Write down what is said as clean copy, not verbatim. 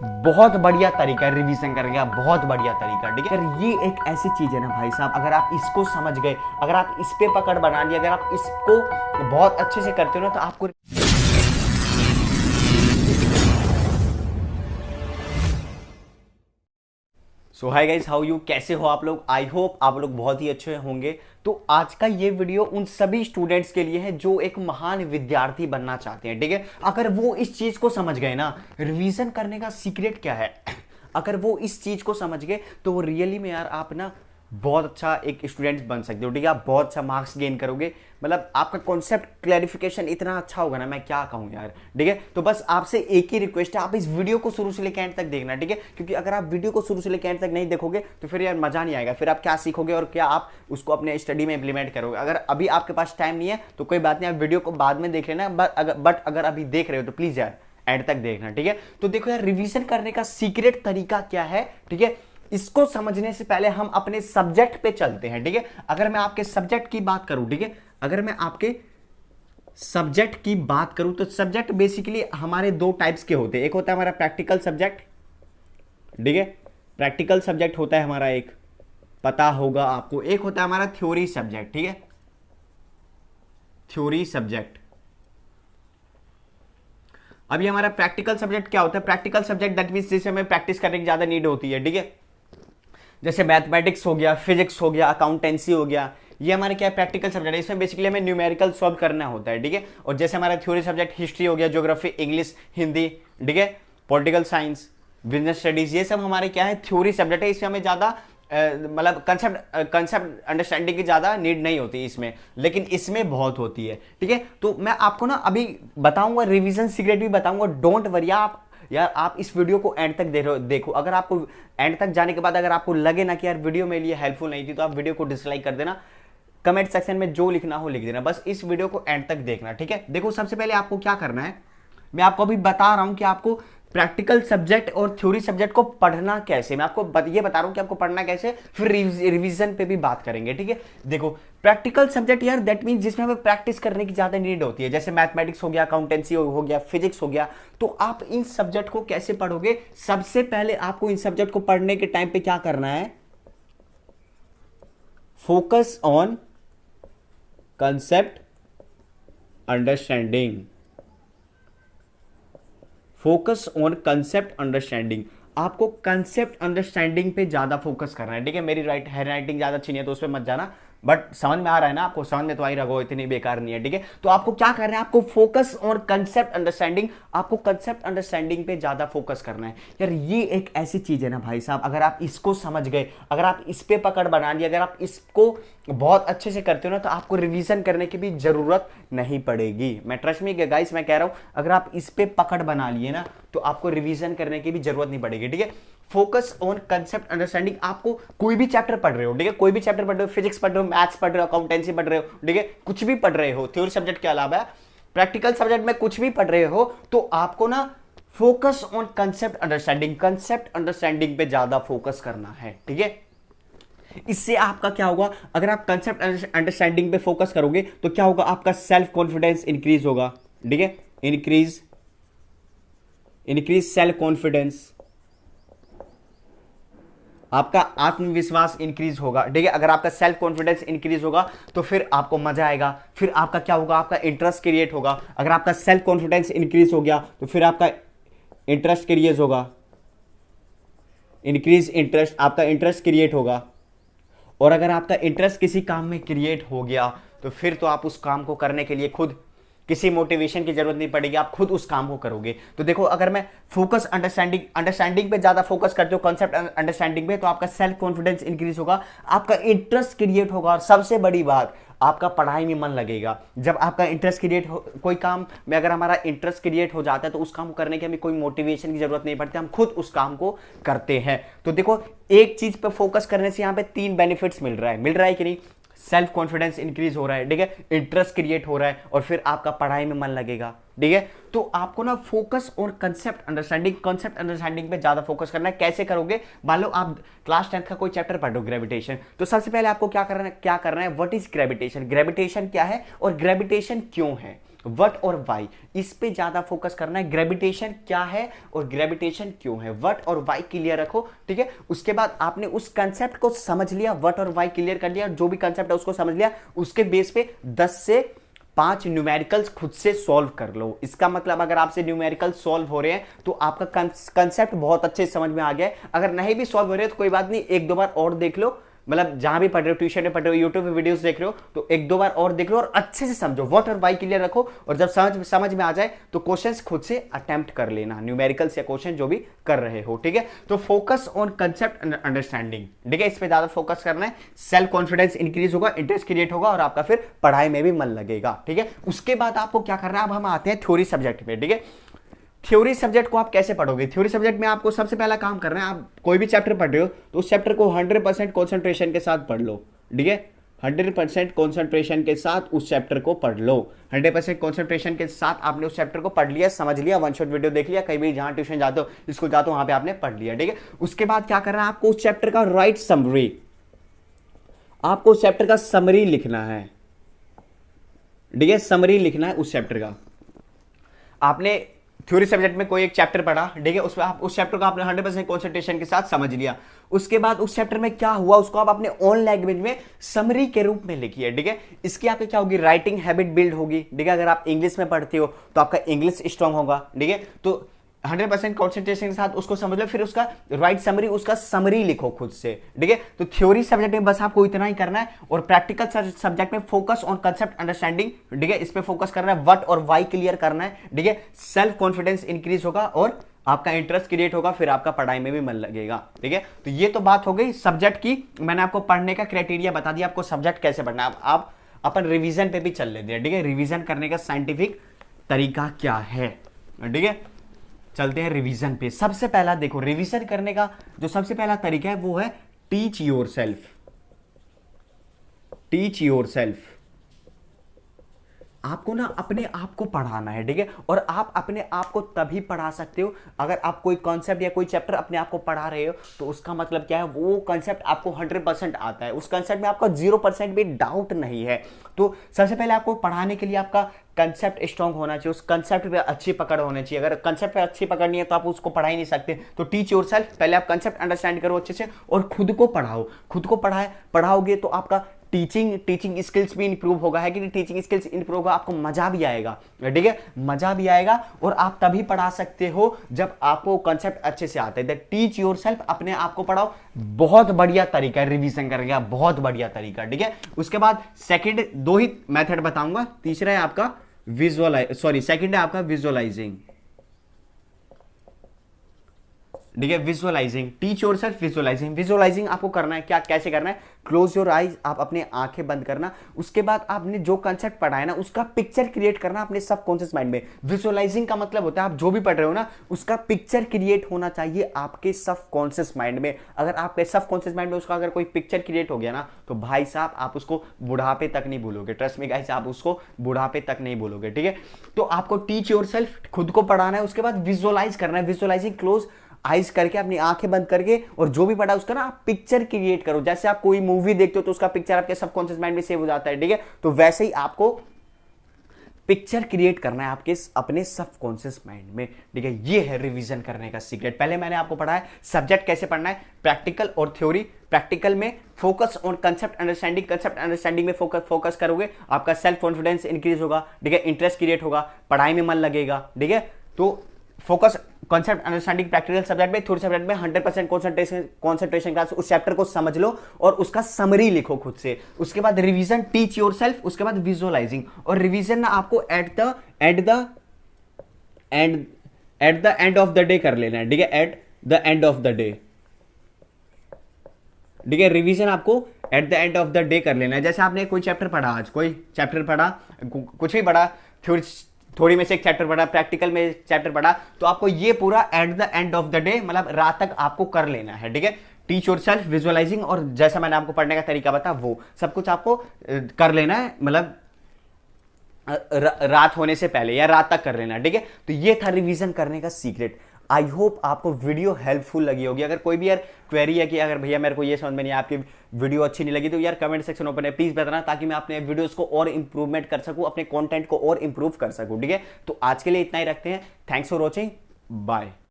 बहुत बढ़िया तरीका है रिवीजन करने का, बहुत बढ़िया तरीका। ठीक है, ये एक ऐसी चीज है ना भाई साहब, अगर आप इसको समझ गए, अगर आप इस पे पकड़ बना लिए, अगर आप इसको बहुत अच्छे से करते हो ना, तो आपको सो हाय गाइस, हाउ यू, कैसे हो आप लोग। आई होप आप लोग बहुत ही अच्छे होंगे। तो आज का ये वीडियो उन सभी स्टूडेंट्स के लिए है जो एक महान विद्यार्थी बनना चाहते हैं। ठीक है, अगर वो इस चीज को समझ गए ना, रिवीजन करने का सीक्रेट क्या है, अगर वो इस चीज को समझ गए तो वो रियली में यार आप ना बहुत अच्छा एक स्टूडेंट बन सकते हो। ठीक है, आप बहुत अच्छा मार्क्स गेन करोगे, मतलब आपका कॉन्सेप्ट क्लैरिफिकेशन इतना अच्छा होगा ना, मैं क्या कहूँ यार। ठीक है, तो बस आपसे एक ही रिक्वेस्ट है, आप इस वीडियो को शुरू से लेकर एंड तक देखना। ठीक है, क्योंकि अगर आप वीडियो को शुरू से लेकर एंड तक नहीं देखोगे तो फिर यार मजा नहीं आएगा, फिर आप क्या सीखोगे और क्या आप उसको अपने स्टडी में इंप्लीमेंट करोगे। अगर अभी आपके पास टाइम नहीं है तो कोई बात नहीं, आप वीडियो को बाद में देख लेना, बट अगर अभी देख रहे हो तो प्लीज यार एंड तक देखना। ठीक है, तो देखो यार, रिवीजन करने का सीक्रेट तरीका क्या है। ठीक है, इसको समझने से पहले हम अपने सब्जेक्ट पे चलते हैं। ठीक है, अगर मैं आपके सब्जेक्ट की बात करूं, ठीक है, अगर मैं आपके सब्जेक्ट की बात करूं तो सब्जेक्ट बेसिकली हमारे दो टाइप्स के होते हैं। एक होता है हमारा प्रैक्टिकल सब्जेक्ट। ठीक है, प्रैक्टिकल सब्जेक्ट होता है हमारा, एक पता होगा आपको। एक होता है हमारा थ्योरी सब्जेक्ट। ठीक है, थ्योरी सब्जेक्ट। अभी हमारा प्रैक्टिकल सब्जेक्ट क्या होता है, प्रैक्टिकल सब्जेक्ट दैट मींस जिसे हमें प्रैक्टिस करने की ज्यादा नीड होती है। ठीक है, जैसे मैथमेटिक्स हो गया, फिजिक्स हो गया, अकाउंटेंसी हो गया, ये हमारे क्या प्रैक्टिकल सब्जेक्ट है। इसमें बेसिकली हमें न्यूमेरिकल सॉल्व करना होता है। ठीक है, और जैसे हमारा थ्योरी सब्जेक्ट हिस्ट्री हो गया, ज्योग्राफी, इंग्लिश, हिंदी, ठीक है, पॉलिटिकल साइंस, बिजनेस स्टडीज, ये सब हमारे क्या है थ्योरी सब्जेक्ट है। इसमें हमें ज्यादा मतलब कंसेप्ट अंडरस्टैंडिंग की ज्यादा नीड नहीं होती इसमें, लेकिन इसमें बहुत होती है। ठीक है, तो मैं आपको ना अभी बताऊंगा, रिवीजन सीक्रेट भी बताऊंगा, डोंट वरी। आप यार आप इस वीडियो को एंड तक देखो। अगर आपको एंड तक जाने के बाद अगर आपको लगे ना कि यार वीडियो मेरे लिए हेल्पफुल नहीं थी, तो आप वीडियो को डिसलाइक कर देना, कमेंट सेक्शन में जो लिखना हो लिख देना, बस इस वीडियो को एंड तक देखना। ठीक है, देखो सबसे पहले आपको क्या करना है, मैं आपको अभी बता रहा हूं कि आपको प्रैक्टिकल सब्जेक्ट और थ्योरी सब्जेक्ट को पढ़ना कैसे। मैं आपको ये बता रहा हूं कि आपको पढ़ना कैसे, फिर रिवीजन पे भी बात करेंगे। ठीक है, देखो प्रैक्टिकल सब्जेक्ट यार दैट मींस जिसमें हमें प्रैक्टिस करने की ज्यादा नीड होती है, जैसे मैथमेटिक्स हो गया, अकाउंटेंसी हो गया, फिजिक्स हो गया। तो आप इन सब्जेक्ट को कैसे पढ़ोगे, सबसे पहले आपको इन सब्जेक्ट को पढ़ने के टाइम पे क्या करना है, focus on concept understanding. Focus on concept understanding, आपको कंसेप्ट अंडरस्टैंडिंग पे ज्यादा फोकस करना है। ठीक है, मेरी हैंड राइटिंग ज्यादा अच्छी नहीं है तो उस पर मत जाना, बट समझ में आ रहा है ना आपको, समझ में तो आ ही रहा, इतनी बेकार नहीं है। ठीक है, तो आपको क्या करना है, आपको फोकस ऑन कंसेप्ट अंडरस्टैंडिंग, आपको कंसेप्ट अंडरस्टैंडिंग पे ज्यादा फोकस करना है। यार ये एक ऐसी चीज है ना भाई साहब, अगर आप इसको समझ गए, अगर आप इस पे पकड़ बना लिए, अगर आप इसको बहुत अच्छे से करते हो ना, तो आपको रिवीजन करने की भी जरूरत नहीं पड़ेगी। मैं ट्रस्ट मी गाइस, मैं कह रहा हूं अगर आप इस पे पकड़ बना लिए ना, तो आपको रिवीजन करने की भी जरूरत नहीं पड़ेगी। ठीक है, फोकस ऑन कंसेप्ट अंडरस्टैंडिंग, आपको कोई भी चैप्टर पढ़ रहे हो, ठीक है, कोई भी चैप्टर पढ़ रहे हो, फिजिक्स पढ़ रहे हो, मैथ्स पढ़ रहे हो, अकाउंटेंसी पढ़ रहे हो, ठीक है, कुछ भी पढ़ रहे हो थ्योरी सब्जेक्ट के अलावा, प्रैक्टिकल सब्जेक्ट में कुछ भी पढ़ रहे हो, तो आपको ना focus on concept understanding, concept understanding पे ज्यादा फोकस करना है। ठीक है, इससे आपका क्या होगा, अगर आप कंसेप्ट अंडरस्टैंडिंग पे फोकस करोगे तो क्या होगा, आपका सेल्फ कॉन्फिडेंस इंक्रीज होगा। ठीक है, इंक्रीज सेल्फ कॉन्फिडेंस, आपका आत्मविश्वास इंक्रीज होगा। ठीक है, अगर आपका सेल्फ कॉन्फिडेंस इंक्रीज होगा तो फिर आपको मजा आएगा, फिर आपका क्या होगा, आपका इंटरेस्ट क्रिएट होगा। अगर आपका सेल्फ कॉन्फिडेंस इंक्रीज हो गया तो फिर आपका इंटरेस्ट क्रिएट होगा, इंक्रीज इंटरेस्ट, आपका इंटरेस्ट क्रिएट होगा। और अगर आपका इंटरेस्ट किसी काम में क्रिएट हो गया तो फिर तो आप उस काम को करने के लिए खुद किसी मोटिवेशन की जरूरत नहीं पड़ेगी, आप खुद उस काम को करोगे। तो देखो, अगर मैं फोकस अंडरस्टैंडिंग पे ज्यादा फोकस करते हो, कंसेप्ट अंडरस्टैंडिंग पे, तो आपका सेल्फ कॉन्फिडेंस इंक्रीज होगा, आपका इंटरेस्ट क्रिएट होगा, और सबसे बड़ी बात, आपका पढ़ाई में मन लगेगा। जब आपका इंटरेस्ट क्रिएट हो, कोई काम में अगर हमारा इंटरेस्ट क्रिएट हो जाता है तो उस काम को करने की हमें कोई मोटिवेशन की जरूरत नहीं पड़ती, हम खुद उस काम को करते हैं। तो देखो, एक चीज पे फोकस करने से यहाँ पे 3 बेनिफिट्स मिल रहा है कि नहीं, सेल्फ कॉन्फिडेंस इंक्रीज हो रहा है, ठीक है, इंटरेस्ट क्रिएट हो रहा है, और फिर आपका पढ़ाई में मन लगेगा। ठीक है, तो आपको ना फोकस और कंसेप्ट अंडरस्टैंडिंग पे ज्यादा फोकस करना है। कैसे करोगे, मान लो आप क्लास 10th का कोई चैप्टर पढ़ रहे हो, ग्रेविटेशन, तो सबसे पहले आपको क्या करना है, व्हाट इज ग्रेविटेशन, ग्रेविटेशन क्या है और ग्रेविटेशन क्यों है। व्हाट और व्हाई, इस पे ज्यादा फोकस करना है। ग्रेविटेशन क्या है और ग्रेविटेशन क्यों है, व्हाट और व्हाई क्लियर रखो, ठीक है। उसके बाद आपने उस कंसेप्ट को समझ लिया, व्हाट और व्हाई क्लियर कर लिया, जो भी कंसेप्ट है उसको समझ लिया, उसके बेस पे 10 से 5 न्यूमेरिकल्स खुद से सॉल्व कर लो। इसका मतलब अगर आपसे न्यूमेरिकल सॉल्व हो रहे हैं तो आपका कंसेप्ट बहुत अच्छे से समझ में आ गया है। अगर नहीं भी सॉल्व हो रहे हैं तो कोई बात नहीं, एक दो बार और देख लो, मतलब जहां भी पढ़ रहे हो, ट्यूशन में पढ़ रहे हो, यूट्यूब पे वीडियोस देख रहे हो, तो एक दो बार और देख लो और अच्छे से समझो, व्हाट और व्हाई क्लियर रखो। और जब समझ में आ जाए तो क्वेश्चंस खुद से अटेम्प्ट कर लेना, न्यूमेरिकल्स या क्वेश्चन जो भी कर रहे हो, ठीक है। तो focus on concept and understanding, ठीक है, इस पे ज्यादा फोकस करना है। सेल्फ कॉन्फिडेंस इंक्रीज होगा, इंटरेस्ट क्रिएट होगा और आपका फिर पढ़ाई में भी मन लगेगा, ठीक है। उसके बाद आपको क्या करना है, अब हम आते हैं थ्योरी सब्जेक्ट पे, ठीक है। थ्योरी सब्जेक्ट को आप कैसे पढ़ोगे? थ्योरी सब्जेक्ट में आपको सबसे पहला काम करना है, आप कोई भी चैप्टर पढ़ रहे हो तो उस चैप्टर को 100% कॉन्सेंट्रेशन के साथ पढ़ लो, ठीक है। 100% कॉन्सेंट्रेशन के साथ उस चैप्टर को पढ़ लो। 100% कॉन्सेंट्रेशन के साथ आपने उस चैप्टर को पढ़ लिया, समझ लिया, वन शॉट वीडियो देख लिया, कहीं भी जहां ट्यूशन जाते हो, स्कूल जाते हो, वहां पे आपने पढ़ लिया, ठीक है। उसके बाद क्या करना है, आपको उस चैप्टर का राइट समरी, आपको उस चैप्टर का समरी लिखना है, ठीक है। समरी लिखना है उस चैप्टर का। आपने थ्योरी सब्जेक्ट में कोई एक चैप्टर पढ़ा, ठीक है, उसमें आप उस चैप्टर को आपने 100% कॉन्सेंट्रेशन के साथ समझ लिया। उसके बाद उस चैप्टर में क्या हुआ उसको आप अपने ओन लैंग्वेज में समरी के रूप में लिखिए, ठीक है। इसकी आपकी क्या होगी, राइटिंग हैबिट बिल्ड होगी, ठीक है। अगर आप इंग्लिश में पढ़ते हो तो आपका इंग्लिश स्ट्रांग होगा, ठीक है। तो 100% कॉन्सेंट्रेशन के साथ उसको समझ लो, फिर उसका राइट समरी, उसका समरी लिखो खुद से, ठीक है। तो थ्योरी सब्जेक्ट में बस आपको इतना ही करना है। और प्रैक्टिकल सब्जेक्ट में फोकस ऑन कंसेप्ट अंडरस्टैंडिंग, ठीक है, इस पे फोकस करना है, व्हाट और व्हाई क्लियर करना है, ठीक है। सेल्फ कॉन्फिडेंस इंक्रीज होगा और आपका इंटरेस्ट क्रिएट होगा, फिर आपका पढ़ाई में भी मन लगेगा, ठीक है। तो ये तो बात हो गई सब्जेक्ट की, मैंने आपको पढ़ने का क्राइटेरिया बता दिया, आपको सब्जेक्ट कैसे पढ़ना है। आप अपन रिवीजन पे भी चल लेते हैं, ठीक है। रिवीजन करने का साइंटिफिक तरीका क्या है, ठीक है। चलते हैं रिवीजन पे। सबसे पहला देखो, रिवीजन करने का जो सबसे पहला तरीका है वो है teach your self. Teach your self, आपको ना अपने आप को पढ़ाना है, ठीक है। और आप अपने आप को तभी पढ़ा सकते हो अगर आप कोई कॉन्सेप्ट या कोई चैप्टर अपने आप को पढ़ा रहे हो, तो उसका मतलब क्या है, वो कॉन्सेप्ट आपको 100% आता है, उस कॉन्सेप्ट में आपका 0% भी डाउट नहीं है। तो सबसे पहले आपको पढ़ाने के लिए आपका कंसेप्ट स्ट्रांग होना चाहिए, उस कंसेप्ट पे अच्छी पकड़ होनी चाहिए। अगर कंसेप्ट पे अच्छी पकड़ नहीं है तो आप उसको पढ़ा ही नहीं सकते। तो टीच योरसेल्फ, पहले आप कंसेप्ट अंडरस्टैंड करो अच्छे से और खुद को पढ़ाओ। खुद को पढ़ाओगे तो आपका टीचिंग स्किल्स भी इंप्रूव होगा, है कि नहीं। टीचिंग स्किल्स इंप्रूव होगा, आपको मजा भी आएगा, ठीक है, मजा भी आएगा। और आप तभी पढ़ा सकते हो जब आपको कंसेप्ट अच्छे से आता है। टीच योरसेल्फ, अपने आप को पढ़ाओ, बहुत बढ़िया तरीका है रिवीजन करने का, बहुत बढ़िया तरीका, ठीक है। उसके बाद सेकंड, दो ही मेथड बताऊंगा, तीसरा है आपका सेकंड है आपका विजुअलाइजिंग, ठीक है। Visualising, teach yourself visualising. Visualising आपको करना है क्या, कैसे करना है, क्लोज योर आईज, आप अपने आंखें बंद करना। उसके बाद आपने जो कंसेप्ट पढ़ा है ना उसका पिक्चर क्रिएट करना अपने सबकॉन्शियस माइंड में। विजुअलाइजिंग का मतलब होता है आप जो भी पढ़ रहे हो ना उसका पिक्चर क्रिएट होना चाहिए आपके सबकॉन्शियस माइंड में। अगर आपके सबकॉन्शियस माइंड में उसका अगर कोई पिक्चर क्रिएट हो गया ना तो भाई साहब आप उसको बुढ़ापे तक नहीं भूलोगे। ट्रस्ट मी गाइस, आप उसको बुढ़ापे तक नहीं भूलोगे, ठीक है। तो आपको टीच योरसेल्फ, खुद को पढ़ाना है। उसके बाद विजुअलाइज करना है। विजुअलाइजिंग, क्लोज आइज करके, अपनी आंखें बंद करके, और जो भी पढ़ा उसका ना आप पिक्चर क्रिएट करो। जैसे आप कोई मूवी देखते हो तो उसका पिक्चर आपके सबकॉन्शियस माइंड में सेव हो जाता है, ठीक है। तो वैसे ही आपको पिक्चर क्रिएट करना है आपके अपने सबकॉन्शियस माइंड में, ठीक है। ये है रिवीजन करने का सीक्रेट। पहले मैंने आपको पढ़ा है सब्जेक्ट कैसे पढ़ना है, प्रैक्टिकल और थ्योरी। प्रैक्टिकल में focus on concept understanding, concept understanding में फोकस करोगे, आपका सेल्फ कॉन्फिडेंस इंक्रीज होगा, ठीक है, इंटरेस्ट क्रिएट होगा, पढ़ाई में मन लगेगा, ठीक है। तो focus concept understanding practical subject में, थ्योरी सब्जेक्ट में 100% कॉन्सेंट्रेशन क्लास, उस चैप्टर को समझ लो और उसका समरी लिखो खुद से। उसके बाद रिवीजन, टीच योरसेल्फ, उसके बाद विजुअलाइजिंग। और रिवीजन ना आपको at the end of the day कर लेना है, ठीक है, at the end of the day, ठीक है। रिवीजन आपको at the end of the day कर लेना है। जैसे आपने कोई चैप्टर पढ़ा, आज कोई चैप्टर पढ़ा, कुछ भी पढ़ा, थ्योरी में से एक चैप्टर पढ़ा, प्रैक्टिकल में एक चैप्टर पढ़ा, तो आपको ये पूरा at the end of the day, मतलब रात तक आपको कर लेना है, ठीक है। टीच योरसेल्फ, विजुअलाइजिंग, और जैसा मैंने आपको पढ़ने का तरीका बताया वो सब कुछ आपको कर लेना है, मतलब रात होने से पहले या रात तक कर लेना, ठीक है। तो ये था रिवीजन करने का सीक्रेट। आई होप आपको वीडियो हेल्पफुल लगी होगी। अगर कोई भी यार क्वेरी है कि अगर भैया मेरे को ये समझ में नहीं, आपकी वीडियो अच्छी नहीं लगी, तो यार कमेंट सेक्शन ओपन है, प्लीज बताना, ताकि मैं अपने वीडियोस को और इंप्रूवमेंट कर सकूं, अपने कंटेंट को और इंप्रूव कर सकूं। ठीक है, तो आज के लिए इतना ही रखते हैं। Thanks for watching, bye.